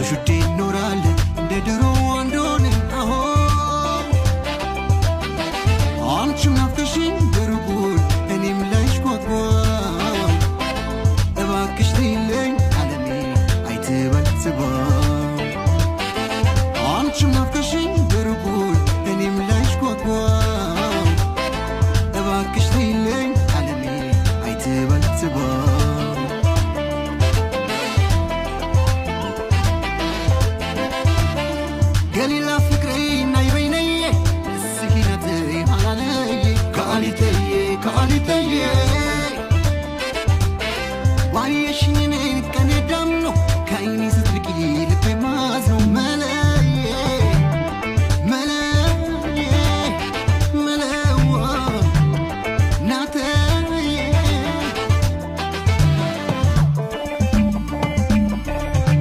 ተሹዴ እኖራለን እንደ ድሮ አንዶን አሁን አንቺም ናፍቀሽኝ በሩቁን እኔም ላይሽ ጓጓን እባክሽ ተይለኝ ዓለሜ አይትበል ትባል አንቺም ናፍቀሽኝ በሩቁን እኔም ላይሽ ጓጓን እባክሽ ተይለኝ ዓለሜ አይትበል ትባል ገሊላ ፍቅሬ ናይ በይነየ እስኪነትይ ሃላለየ ከአሊተየ ዋየሽኝኔ ቀኔ ዳምኖ ከአይኔ ስትርቂ ልቤ ማዝነው መለዋ ናተየ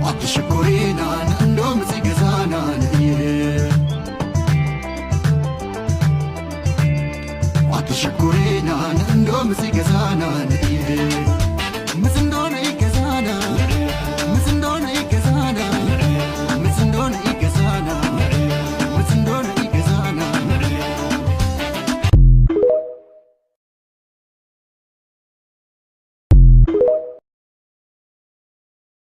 አትሽኮሬናን እንደም ጽገዛናን አትሽኮሬናን እንደም ጽገዛ